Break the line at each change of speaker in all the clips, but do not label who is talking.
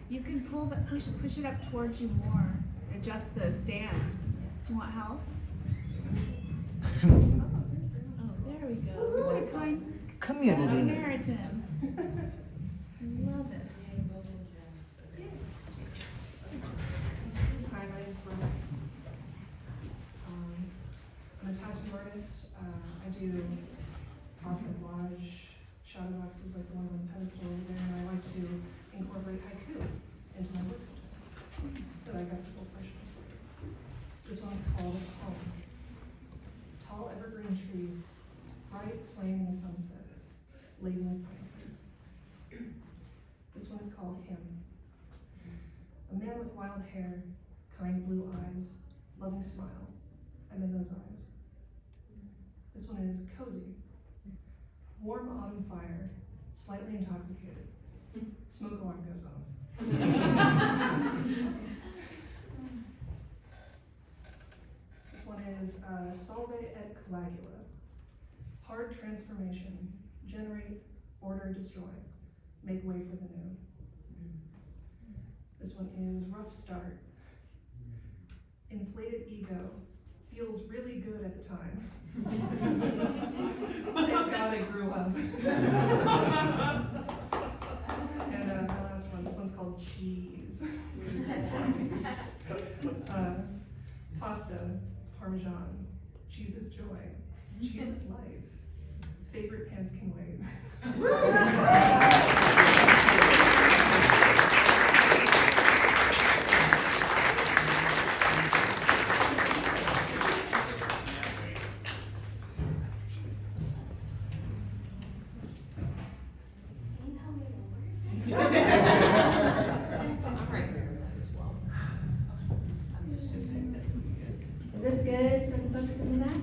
You can push it up towards you more. Adjust the stand. Do you want help? Oh, there we go. What a kind
Community.
Samaritan. Love it.
Hi, my name's Brooke. I'm a tattoo artist. I do assemblage, shadow boxes like the ones on the pedestal over there, and I like to incorporate haiku into my work sometimes. So I got a couple fresh ones for you. This one's called Home. Tall evergreen trees, bright swaying in the sunset, laden with pine trees. This one is called Him. A man with wild hair, kind blue eyes, loving smile. I'm in those eyes. This one is Cozy. Warm autumn fire, slightly intoxicated. Smoke alarm goes off. This one is Salve et Coagula. Hard transformation, generate, order, destroy. Make way for the new. This one is Rough Start. Inflated ego, feels really good at the time. Thank God I grew up. And my last one, this one's called Cheese. Pasta, Parmesan, cheese is joy, cheese is life. Favorite pants can wait.
Is this good for the folks in the back?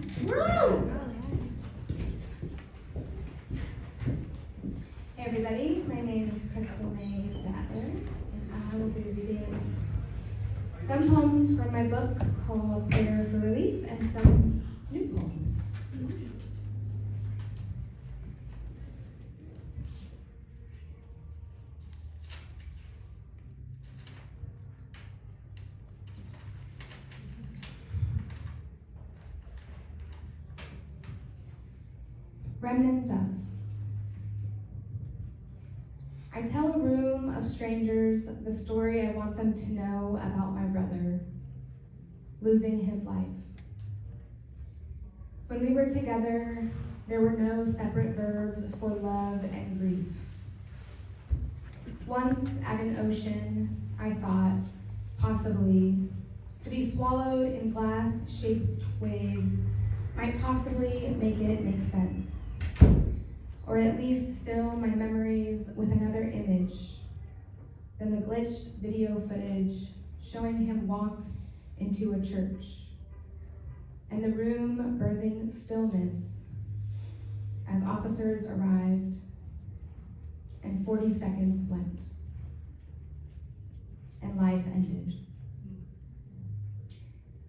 Hey everybody, my name is Crystal May Statler, and I will be reading some poems from my book called Prayer for Relief and some new poems. Remnants of. I tell a room of strangers the story I want them to know about my brother, losing his life. When we were together, there were no separate verbs for love and grief. Once at an ocean, I thought, possibly, to be swallowed in glass-shaped waves might possibly make it make sense. Or at least fill my memories with another image than the glitched video footage showing him walk into a church, and the room birthing stillness as officers arrived and 40 seconds went, and life ended.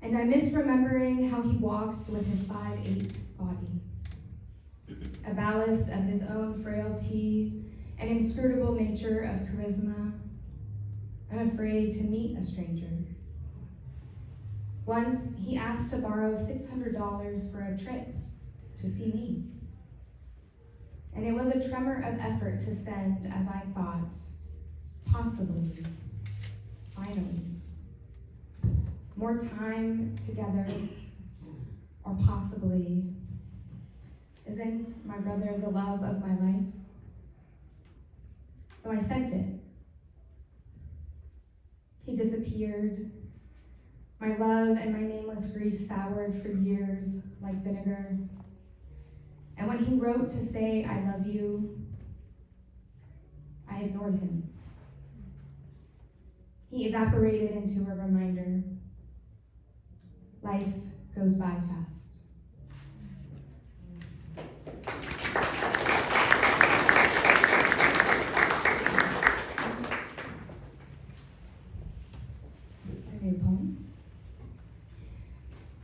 And I miss remembering how he walked with his 5'8" body, a ballast of his own frailty, an inscrutable nature of charisma, unafraid to meet a stranger. Once, he asked to borrow $600 for a trip to see me. And it was a tremor of effort to send as I thought, possibly, finally. More time together, or possibly, isn't my brother the love of my life? So I sent it. He disappeared. My love and my nameless grief soured for years like vinegar. And when he wrote to say, I love you, I ignored him. He evaporated into a reminder. Life goes by fast. A new poem.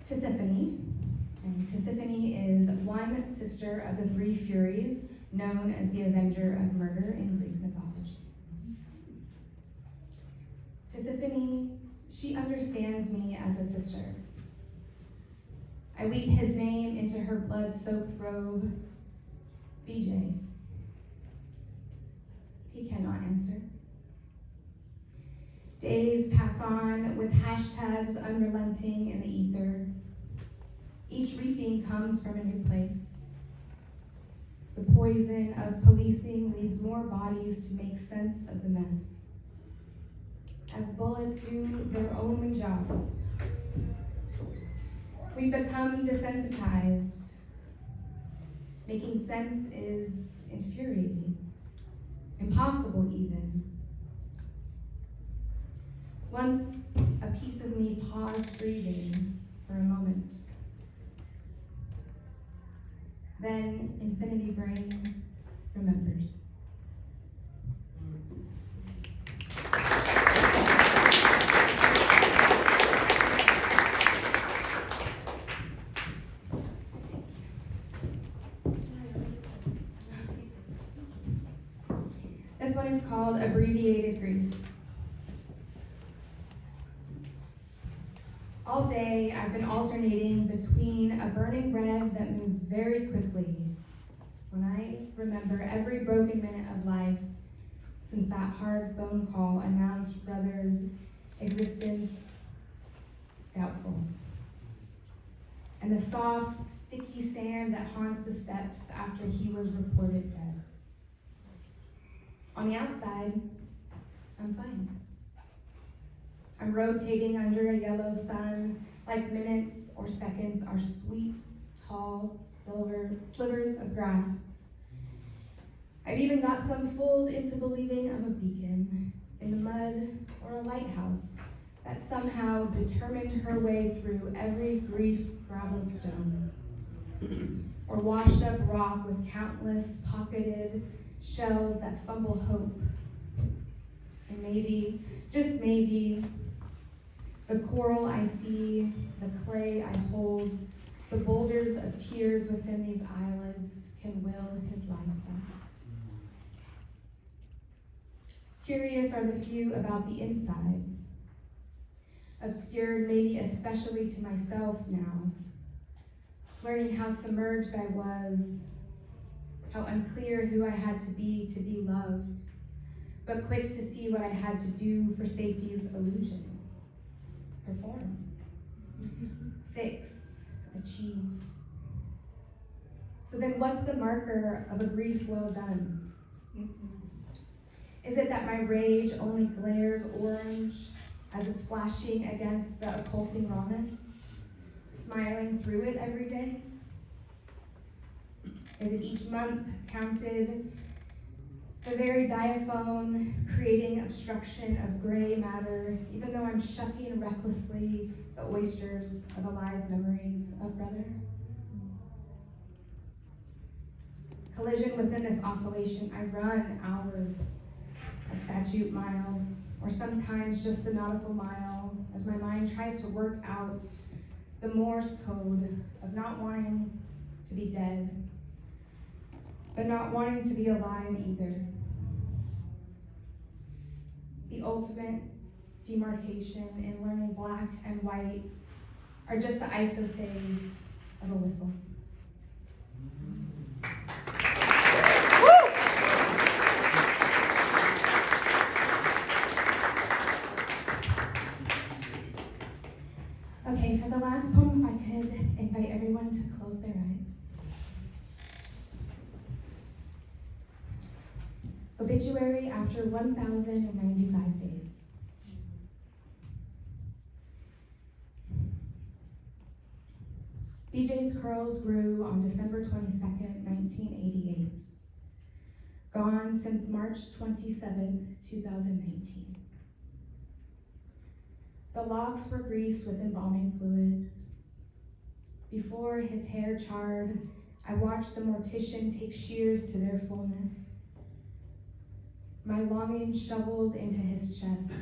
Tisiphone. And Tisiphone is one sister of the three Furies, known as the Avenger of Murder in Greek mythology. Tisiphone, she understands me as a sister. I weep his name into her blood-soaked robe. BJ. He cannot answer. Days pass on with hashtags unrelenting in the ether. Each reaping comes from a new place. The poison of policing leaves more bodies to make sense of the mess, as bullets do their only job. We've become desensitized. Making sense is infuriating, impossible even. Once a piece of me paused breathing for a moment. Then Infinity Brain remembers. This one is called Abbreviated Grief. All day, I've been alternating between a burning red that moves very quickly when I remember every broken minute of life since that hard phone call announced brother's existence doubtful, and the soft, sticky sand that haunts the steps after he was reported dead. On the outside, I'm fine. I'm rotating under a yellow sun, like minutes or seconds are sweet, tall, silver slivers of grass. I've even got some fooled into believing I'm a beacon in the mud or a lighthouse that somehow determined her way through every grief gravel stone, or washed up rock with countless pocketed shells that fumble hope. And maybe, just maybe, the coral I see, the clay I hold, the boulders of tears within these eyelids can will his life back. Curious are the few about the inside, obscured maybe especially to myself now, learning how submerged I was, how unclear who I had to be loved, but quick to see what I had to do for safety's illusion. Perform, fix, achieve. So then what's the marker of a grief well done? Is it that my rage only glares orange as it's flashing against the occulting rawness, smiling through it every day? Is it each month counted, the very diaphone creating obstruction of gray matter, even though I'm shucking recklessly the oysters of alive memories of brother? Collision within this oscillation, I run hours of statute miles, or sometimes just the nautical mile, as my mind tries to work out the Morse code of not wanting to be dead, but not wanting to be alive either. The ultimate demarcation in learning black and white are just the isophase of a whistle. Okay, for the last poem, if I could invite everyone to close their eyes. Obituary after 1,095 days. BJ's curls grew on December 22nd, 1988. Gone since March 27th, 2019. The locks were greased with embalming fluid. Before his hair charred, I watched the mortician take shears to their fullness. My longing shoveled into his chest.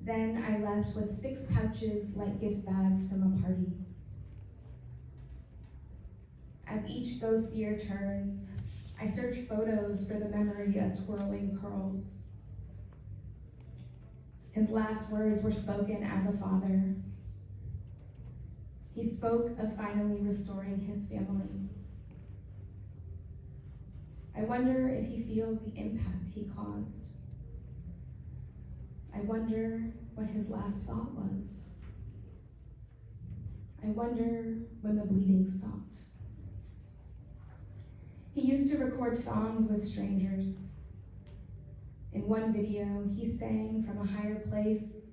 Then I left with 6 pouches like gift bags from a party. As each ghost year turns, I search photos for the memory of twirling curls. His last words were spoken as a father. He spoke of finally restoring his family. I wonder if he feels the impact he caused. I wonder what his last thought was. I wonder when the bleeding stopped. He used to record songs with strangers. In one video, he sang from a higher place,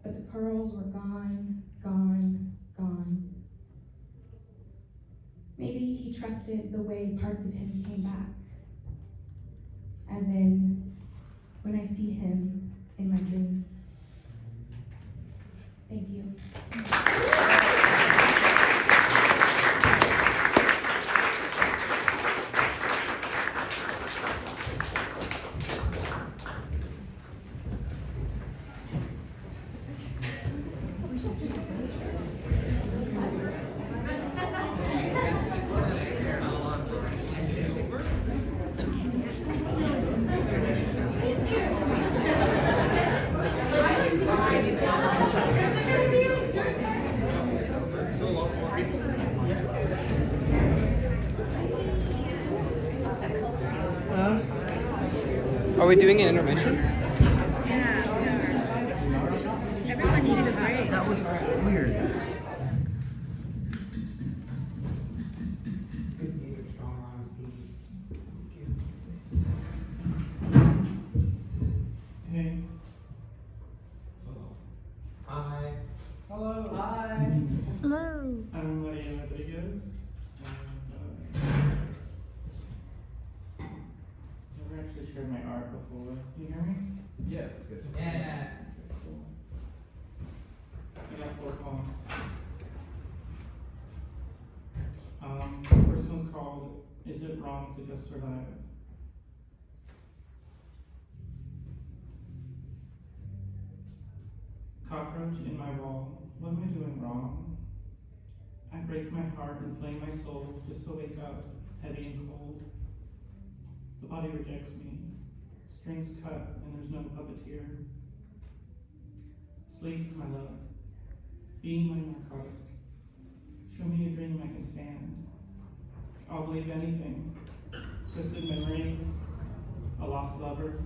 but the pearls were gone, gone, gone. Maybe he trusted the way parts of him came back, as in when I see him in my dreams. Thank you.
Are we doing an intermission?
Yeah. Everyone needed a break.
That was weird. Good nature, strong honesties.
Hey.
Hello. Hi.
Hello.
Hi.
Hello.
I'm Maria Rodriguez. I've never actually shared my art before. Can you hear me?
Yes, good. Yeah.
Cool. I got 4 poems. The first one's called Is It Wrong to Just Survive? Cockroach in my wall, what am I doing wrong? I break my heart and flame my soul just to wake up, heavy and cold. The body rejects me, strings cut and there's no puppeteer. Sleep, my love, be my narcotic. Show me a dream I can stand. I'll believe anything. Twisted memories, a lost lover,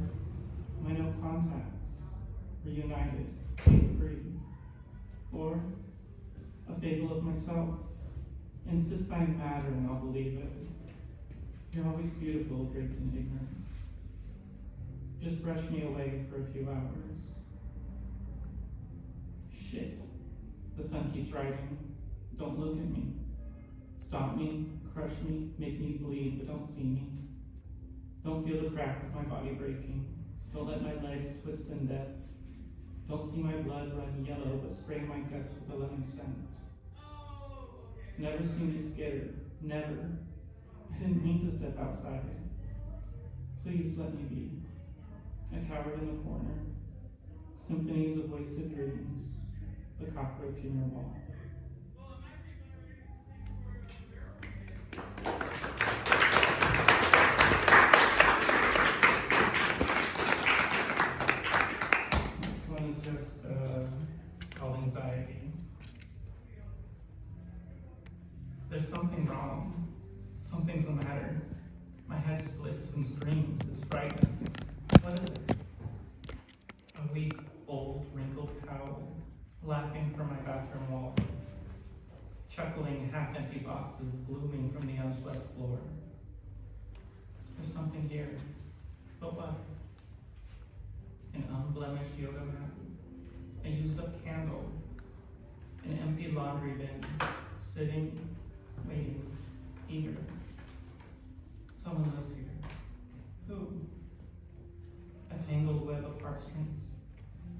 my no contacts, reunited, free. Or a fable of myself. Insist I matter and I'll believe it. You're always beautiful, draped in ignorance. Just brush me away for a few hours. Shit. The sun keeps rising. Don't look at me. Stop me, crush me, make me bleed, but don't see me. Don't feel the crack of my body breaking. Don't let my legs twist in death. Don't see my blood run yellow, but spray my guts with a lemon scent. Never see me scared. Never. I didn't mean to step outside. Please let me be. A coward in the corner. Symphonies of wasted dreams. The cockroach in your wall. This one is just called anxiety. There's something wrong. Something's the matter. My head splits and screams. It's frightening. What is it? A weak, old, wrinkled towel, laughing from my bathroom wall. Chuckling, half-empty boxes blooming from the unswept floor. There's something here. But what? An unblemished yoga mat. A used-up candle. An empty laundry bin. Sitting, waiting, eager. Someone lives here. Who? A tangled web of heartstrings.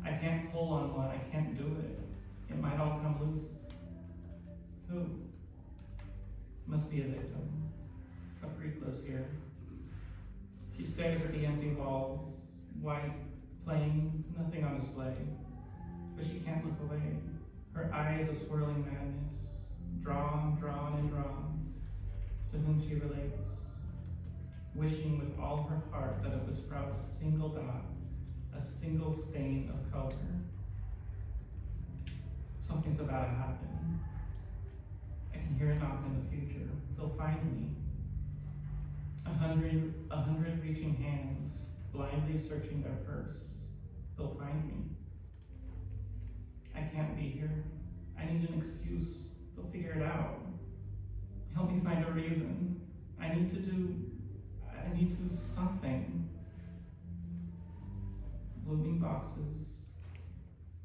I can't pull on one, I can't do it. It might all come loose. Who? Must be a victim. A freak lives here. She stares at the empty walls, white, plain, nothing on display. But she can't look away. Her eyes a swirling madness, drawn, drawn, and drawn, to whom she relates, wishing with all her heart that it would sprout a single dot, a single stain of color. Something's about to happen. I can hear a knock in the future. They'll find me. A hundred reaching hands, blindly searching their purse. They'll find me. I can't be here. I need an excuse. They'll figure it out. Help me find a reason. I need to do something. Blooming boxes,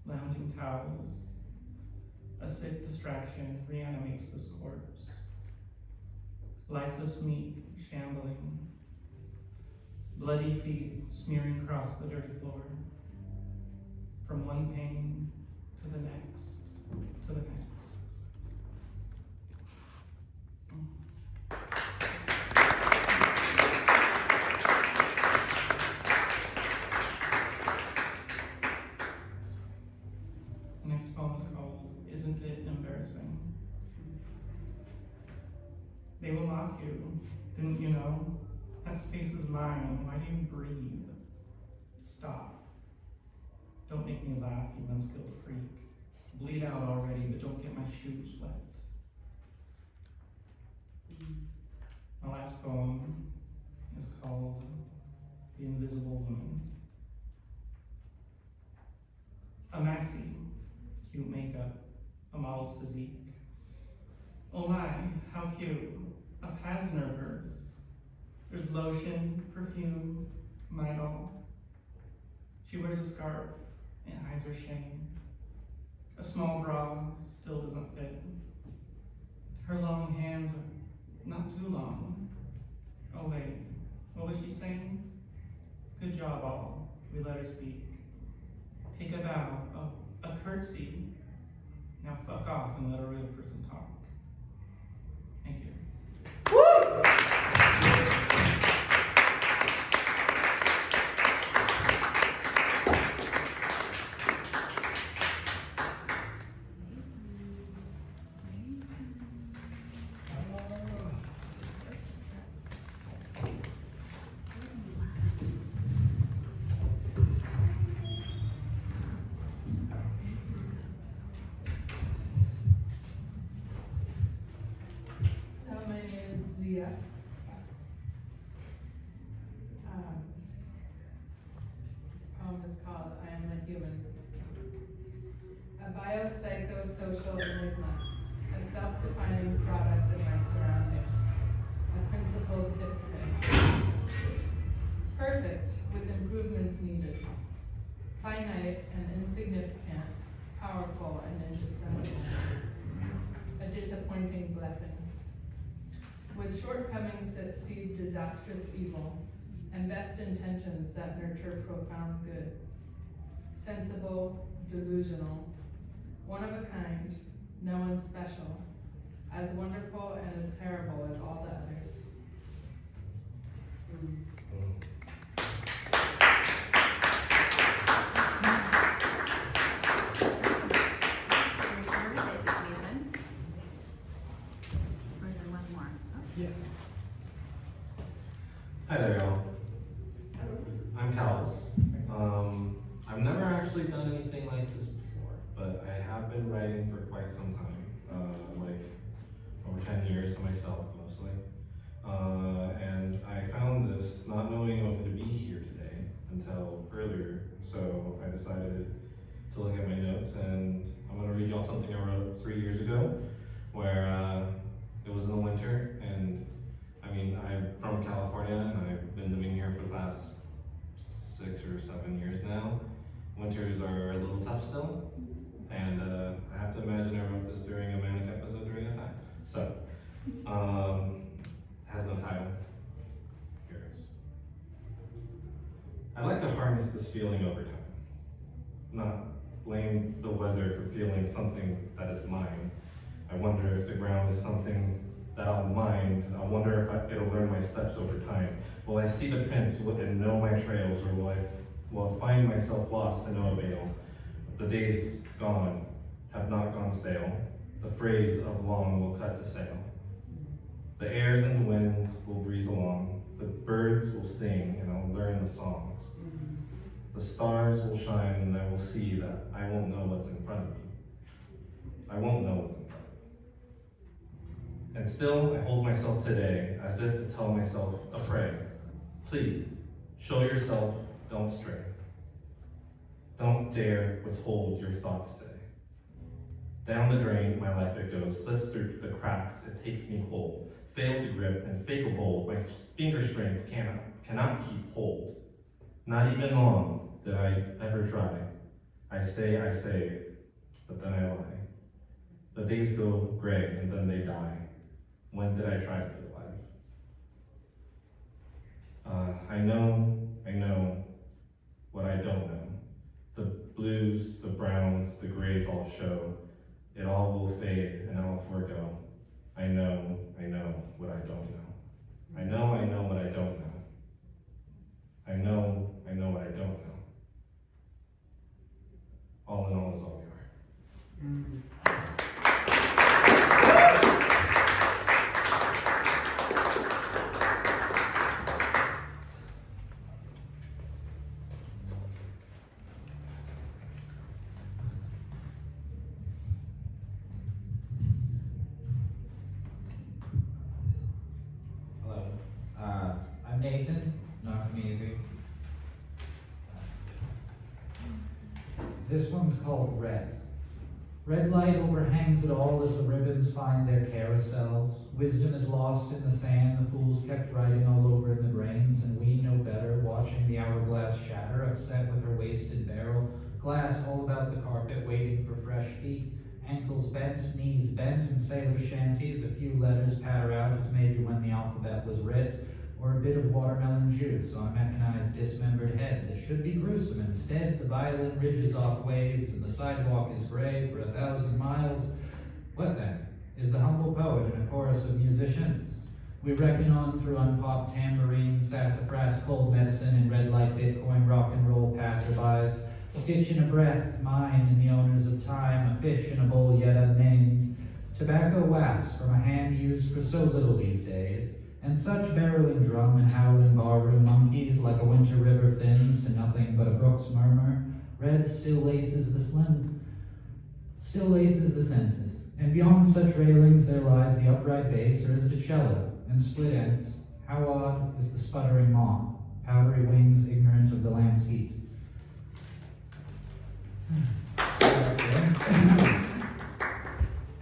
lounging towels. A sick distraction reanimates this corpse. Lifeless meat shambling. Bloody feet smearing across the dirty floor. From one pain to the next, to the next. The next poem is called, Isn't It Embarrassing? They will mock you, didn't you know? That space is mine, why do you breathe? Stop. Don't make me laugh, you unskilled freak. Bleed out already, but don't get my shoes wet. My last poem is called The Invisible Woman. A maxi, cute makeup, a model's physique. Oh my, how cute, a Pazner purse. There's lotion, perfume, Midol. She wears a scarf, it hides her shame. A small bra still doesn't fit. Her long hands are not too long. Oh wait, what was she saying? Good job all, we let her speak. Take a bow, a curtsy. Now fuck off and let a real person talk. Thank you.
My name is Zia. This poem is called I Am a Human. A biopsychosocial enigma, a self-defining product of my surroundings, a principled hypocrite. Perfect, with improvements needed. Finite and insignificant, powerful and indispensable. A disappointing blessing. With shortcomings that seed disastrous evil, and best intentions that nurture profound good. Sensible, delusional, one of a kind, no one special, as wonderful and as terrible as all the others.
Or is there one more? Oh.
Yes.
Hi there, y'all. I'm Calvis. I've never actually done anything like this before, but I have been writing for quite some time, like over 10 years to myself mostly. And I found this not knowing I was going to be here today until earlier, so I decided to look at my notes, and I'm going to read y'all something I wrote 3 years ago, where it was in the winter, and I mean, I'm from California, and I've been living here for the past 6 or 7 years now. Winters are a little tough still, and I have to imagine I wrote this during a manic episode during that time. So, has no title. Here it is. I'd like to harness this feeling over time. Not blame the weather for feeling something that is mine. I wonder if the ground is something that I'll mind. I wonder if it'll learn my steps over time. Will I see the prints and know my trails, or will I find myself lost to no avail? The days gone have not gone stale. The phrase of long will cut to sail. The airs and the winds will breeze along. The birds will sing, and I'll learn the songs. The stars will shine and I will see that I won't know what's in front of me. I won't know what's in front of me. And still, I hold myself today as if to tell myself a prayer. Please, show yourself, don't stray. Don't dare withhold your thoughts today. Down the drain, my life it goes, slips through the cracks, it takes me whole. Fail to grip and fake a bold, my finger strength cannot keep hold. Not even long did I ever try. I say, but then I lie. The days go gray and then they die. When did I try to be alive? I know what I don't know. The blues, the browns, the grays all show. It all will fade and I'll forego. I know what I don't know. I know what I don't know. I know what I don't know. All in all is all we are.
Hello, I'm Nathan, not from Easy. This one's called Red. Red light overhangs it all as the ribbons find their carousels. Wisdom is lost in the sand, the fools kept writing all over in the grains, and we know better, watching the hourglass shatter, upset with her wasted barrel. Glass all about the carpet, waiting for fresh feet. Ankles bent, knees bent, in sailor shanties, a few letters patter out as maybe when the alphabet was writ, or a bit of watermelon juice on a mechanized dismembered head that should be gruesome. Instead, the violin ridges off waves, and the sidewalk is gray for 1,000 miles. What then? Is the humble poet in a chorus of musicians? We reckon on through unpopped tambourines, sassafras, cold medicine, and red light Bitcoin rock and roll passerbys. Stitch in a breath, mine and the owners of time, a fish in a bowl yet unnamed. Tobacco wax from a hand used for so little these days, and such barreling drum and howling barroom monkeys like a winter river thins to nothing but a brook's murmur. Red still laces the senses, and beyond such railings there lies the upright bass, or is it a cello, and split ends. How odd is the sputtering moth, powdery wings ignorant of the lamp's heat.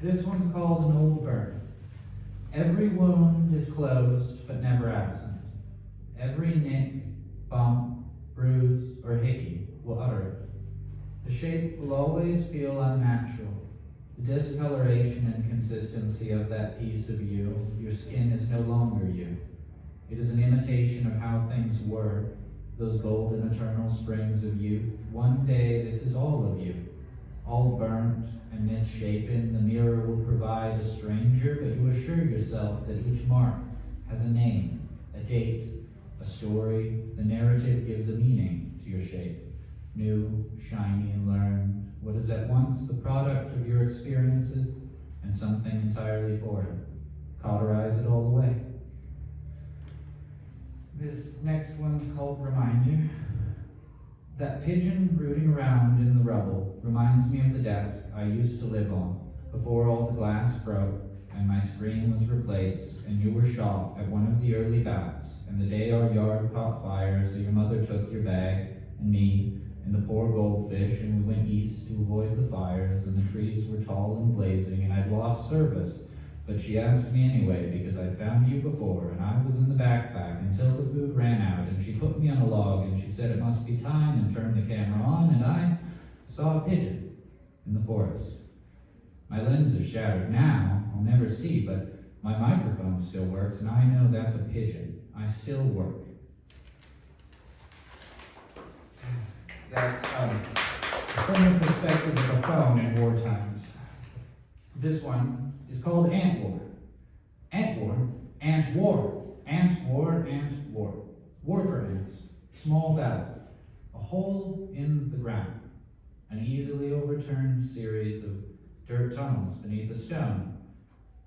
This one's called an old burn. Every wound is closed, but never absent. Every nick, bump, bruise, or hickey will utter it. The shape will always feel unnatural. The discoloration and consistency of that piece of you, your skin is no longer you. It is an imitation of how things were, those golden eternal springs of youth. One day this is all of you, all burnt and misshapen. The mirror will provide a stranger, but you assure yourself that each mark has a name, a date, a story. The narrative gives a meaning to your shape, new, shiny, and learned. What is at once the product of your experiences and something entirely foreign. Cauterize it all away. This next one's called Reminder. That pigeon rooting around in the rubble reminds me of the desk I used to live on before all the glass broke and my screen was replaced and you were shot at one of the early bats, and the day our yard caught fire, so your mother took your bag and me and the poor goldfish, and we went east to avoid the fires, and the trees were tall and blazing, and I'd lost service. But she asked me anyway, because I'd found you before, and I was in the backpack until the food ran out, and she put me on a log, and she said it must be time, and turned the camera on, and I saw a pigeon in the forest. My lens is shattered now, I'll never see, but my microphone still works, and I know that's a pigeon. I still work. That's from the perspective of a phone in war times. This one is called Ant War. Ant War, Ant War, Ant War, Ant War. War for ants, small battle, a hole in the ground, an easily overturned series of dirt tunnels beneath a stone,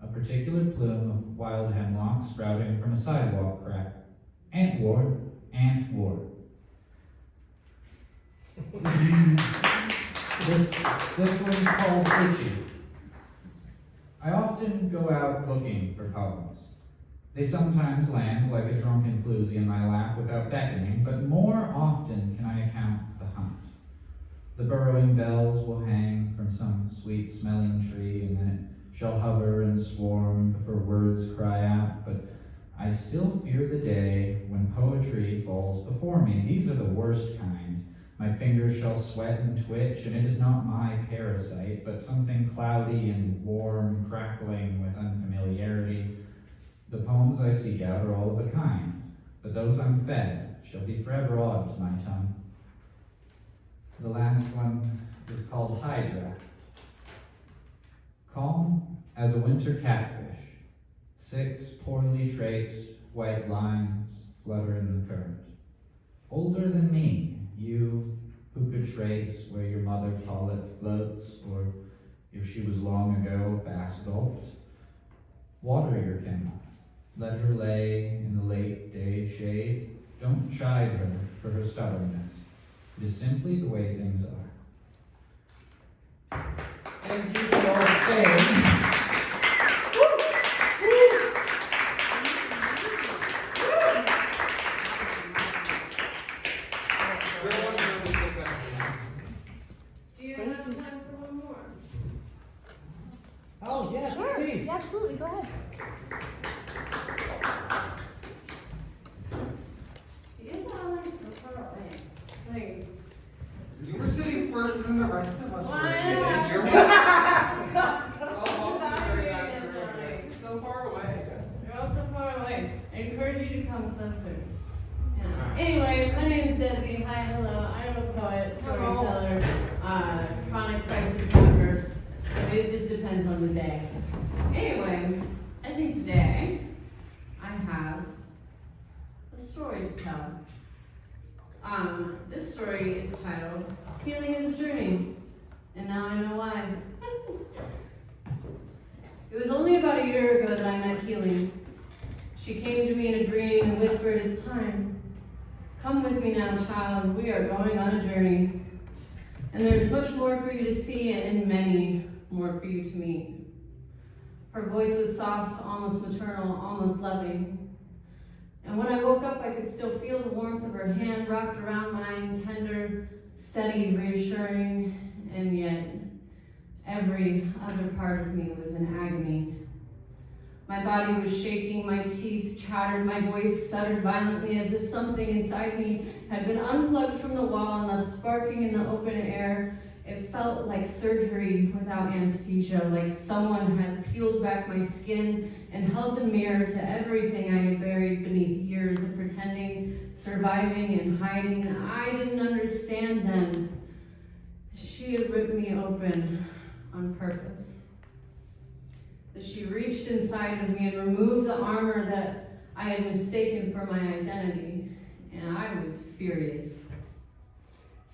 a particular plume of wild hemlock sprouting from a sidewalk crack. Ant War, Ant War. This one's called Itchy. I often go out looking for poems. They sometimes land like a drunken floozy in my lap without beckoning, but more often can I account the hunt. The burrowing bells will hang from some sweet-smelling tree, and then it shall hover and swarm before words cry out, but I still fear the day when poetry falls before me. These are the worst kind. My fingers shall sweat and twitch, and it is not my parasite, but something cloudy and warm, crackling with unfamiliarity. The poems I seek out are all of a kind, but those I'm fed shall be forever odd to my tongue. The last one is called Hydra. Calm as a winter catfish, 6 poorly traced white lines flutter in the current. Older than me, you who could trace where your mother Pollet floats, or if she was long ago bass gulped. Water your kindle. Let her lay in the late day shade. Don't chide her for her stubbornness. It is simply the way things are. Thank you for all staying.
Do you have time for one more?
Oh, yes, please.
Yeah, absolutely, go ahead.
You guys are like so far away. Like,
You were sitting further than the rest of us.
Well,
were.
I know.
And you're You're so far away.
you're all so far away. I encourage you to come closer. Yeah. Anyway, my name is Desi. Hi, hello. I'm a poet, storyteller, chronic crisis mover. It just depends on the day. Anyway, I think today I have a story to tell. This story is titled Healing is a Journey, and now I know why. It was only about a year ago that I met Healing. She came to me in a dream and whispered, "It's time. Come with me now, child. We are going on a journey. And there's much more for you to see and many more for you to meet." Her voice was soft, almost maternal, almost loving. And when I woke up, I could still feel the warmth of her hand wrapped around mine, tender, steady, reassuring, and yet every other part of me was in agony. My body was shaking, my teeth chattered, my voice stuttered violently as if something inside me had been unplugged from the wall and left sparking in the open air. It felt like surgery without anesthesia, like someone had peeled back my skin and held the mirror to everything I had buried beneath years of pretending, surviving, and hiding. And I didn't understand then. She had ripped me open on purpose. That she reached inside of me and removed the armor that I had mistaken for my identity. And I was furious.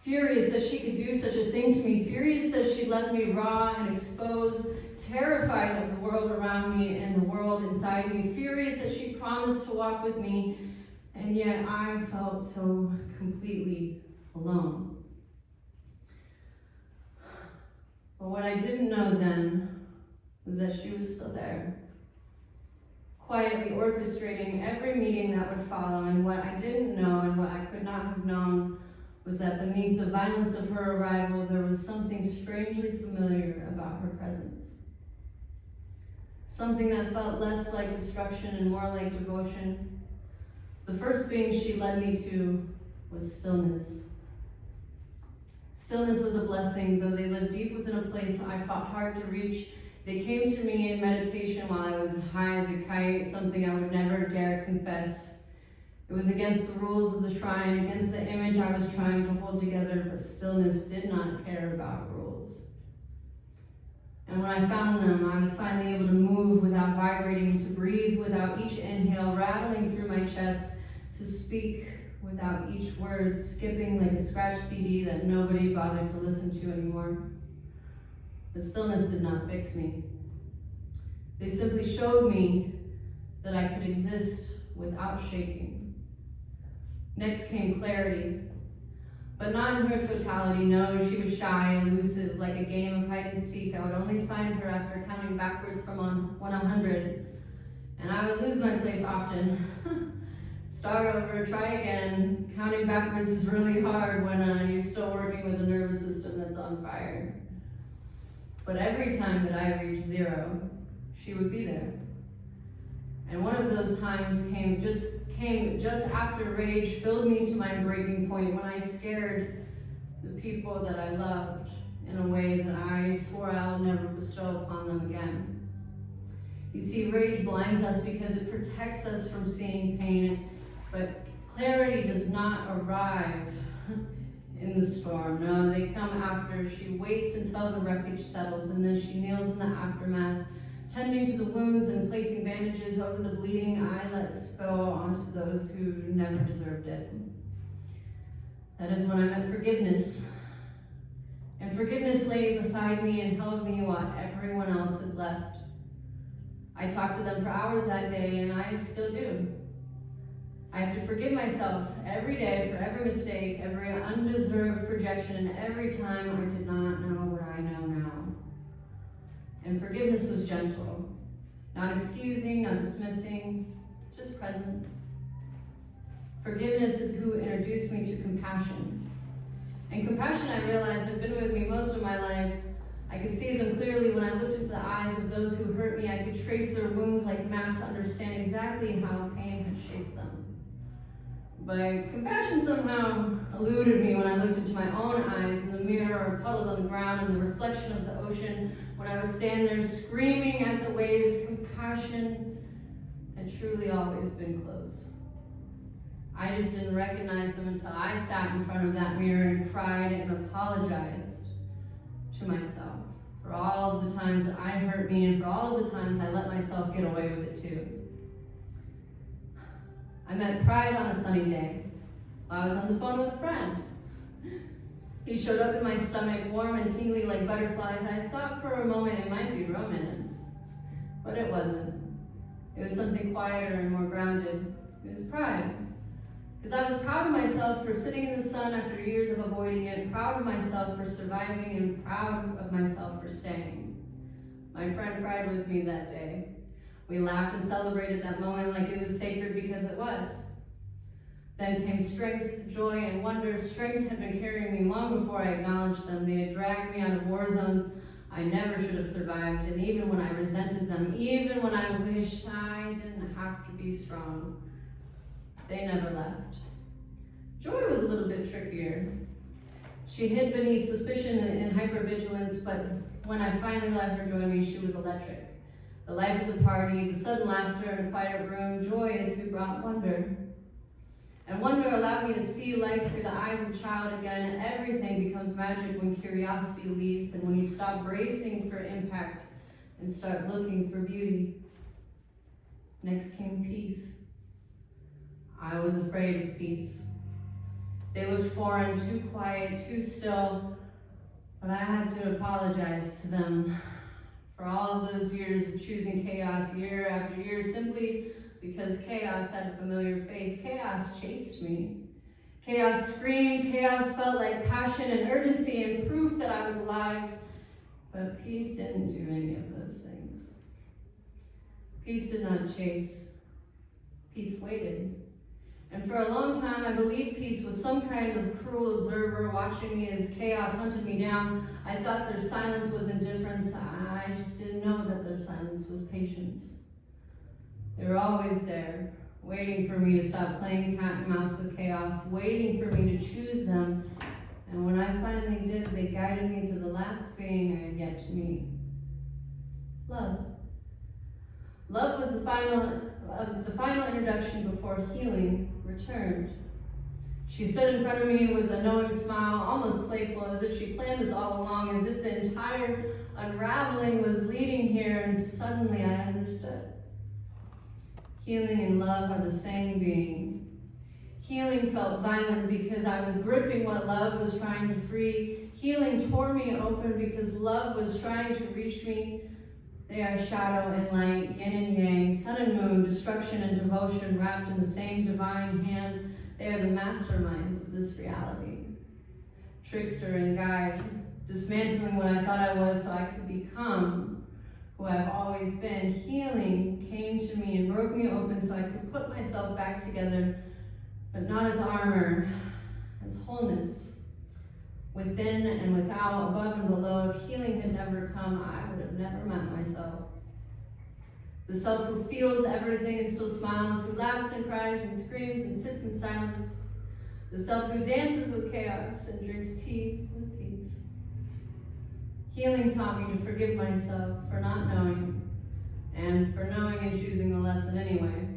Furious that she could do such a thing to me, furious that she left me raw and exposed, terrified of the world around me and the world inside me, furious that she promised to walk with me, and yet I felt so completely alone. But what I didn't know then was that she was still there, quietly orchestrating every meeting that would follow, and what I didn't know and what I could not have known was that beneath the violence of her arrival, there was something strangely familiar about her presence. Something that felt less like destruction and more like devotion. The first being she led me to was stillness. Stillness was a blessing, though they lived deep within a place I fought hard to reach. They came to me in meditation while I was high as a kite, something I would never dare confess. It was against the rules of the shrine, against the image I was trying to hold together, but stillness did not care about rules. And when I found them, I was finally able to move without vibrating, to breathe without each inhale rattling through my chest, to speak without each word skipping like a scratched CD that nobody bothered to listen to anymore. But stillness did not fix me. They simply showed me that I could exist without shaking. Next came clarity.
But not in her totality, no, she was shy, elusive, like a game of hide and seek. I would only find her after counting backwards from 100, and I would lose my place often. Start over, try again. Counting backwards is really hard when you're still working with a nervous system that's on fire. But every time that I reached 0, she would be there. And one of those times came just after rage filled me to my breaking point, when I scared the people that I loved in a way that I swore I'll never bestow upon them again. You see, rage blinds us because it protects us from seeing pain, but clarity does not arrive in the storm. No, they come after. She waits until the wreckage settles, and then she kneels in the aftermath, tending to the wounds and placing bandages over the bleeding I let spill onto those who never deserved it. That is when I met forgiveness. And forgiveness lay beside me and held me while everyone else had left. I talked to them for hours that day, and I still do. I have to forgive myself every day for every mistake, every undeserved projection, and every time I did not know what I know now. And forgiveness was gentle, not excusing, not dismissing, just present. Forgiveness is who introduced me to compassion. And compassion, I realized, had been with me most of my life. I could see them clearly when I looked into the eyes of those who hurt me. I could trace their wounds like maps to understand exactly how pain had shaped them. But compassion somehow eluded me when I looked into my own eyes in the mirror, or puddles on the ground, and the reflection of the ocean. When I would stand there screaming at the waves, compassion had truly always been close. I just didn't recognize them until I sat in front of that mirror and cried and apologized to myself for all of the times that I hurt me and for all of the times I let myself get away with it too. I met pride on a sunny day while I was on the phone with a friend. He showed up in my stomach, warm and tingly like butterflies. I thought for a moment it might be romance, but it wasn't. It was something quieter and more grounded. It was pride. Because I was proud of myself for sitting in the sun after years of avoiding it, proud of myself for surviving, and proud of myself for staying. My friend cried with me that day. We laughed and celebrated that moment like it was sacred, because it was. Then came strength, joy, and wonder. Strength had been carrying me long before I acknowledged them. They had dragged me out of war zones I never should have survived, and even when I resented them, even when I wished I didn't have to be strong, they never left. Joy was a little bit trickier. She hid beneath suspicion and hypervigilance, but when I finally let her join me, she was electric. The life of the party, the sudden laughter in a quiet room, joy is who brought wonder. And wonder allowed me to see life through the eyes of a child again. Everything becomes magic when curiosity leads, and when you stop bracing for impact and start looking for beauty. Next came peace. I was afraid of peace. They looked foreign, too quiet, too still, but I had to apologize to them for all of those years of choosing chaos year after year, simply because chaos had a familiar face. Chaos chased me. Chaos screamed, chaos felt like passion and urgency and proof that I was alive, but peace didn't do any of those things. Peace did not chase, peace waited. And for a long time, I believed peace was some kind of cruel observer watching me as chaos hunted me down. I thought their silence was indifference. I just didn't know that their silence was patience. They were always there, waiting for me to stop playing cat and mouse with chaos, waiting for me to choose them. And when I finally did, they guided me to the last being I had yet to meet. Love. Love was the final introduction before healing returned. She stood in front of me with a knowing smile, almost playful, as if she planned this all along, as if the entire unraveling was leading here, and suddenly I understood. Healing and love are the same being. Healing felt violent because I was gripping what love was trying to free. Healing tore me open because love was trying to reach me. They are shadow and light, yin and yang, sun and moon, destruction and devotion wrapped in the same divine hand. They are the masterminds of this reality. trickster and guide, dismantling what I thought I was so I could become who I've always been. Healing came to me and broke me open so I could put myself back together, but not as armor, as wholeness. Within and without, above and below, if healing had never come, I would have never met myself. The self who feels everything and still smiles, who laughs and cries and screams and sits in silence. The self who dances with chaos and drinks tea with peace. Healing taught me to forgive myself for not knowing, and for knowing and choosing the lesson anyway.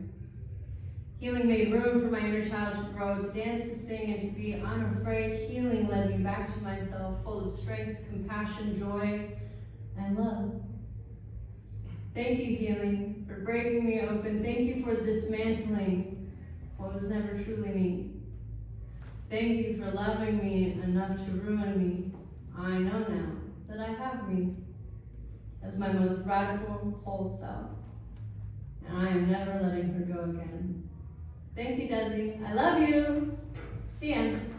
Healing made room for my inner child to grow, to dance, to sing, and to be unafraid. Healing led me back to myself, full of strength, compassion, joy, and love. Thank you, healing, for breaking me open. Thank you for dismantling what was never truly me. Thank you for loving me enough to ruin me. I know now that I have me as my most radical whole self, and I am never letting her go again. Thank you, Desi. I love you. The end.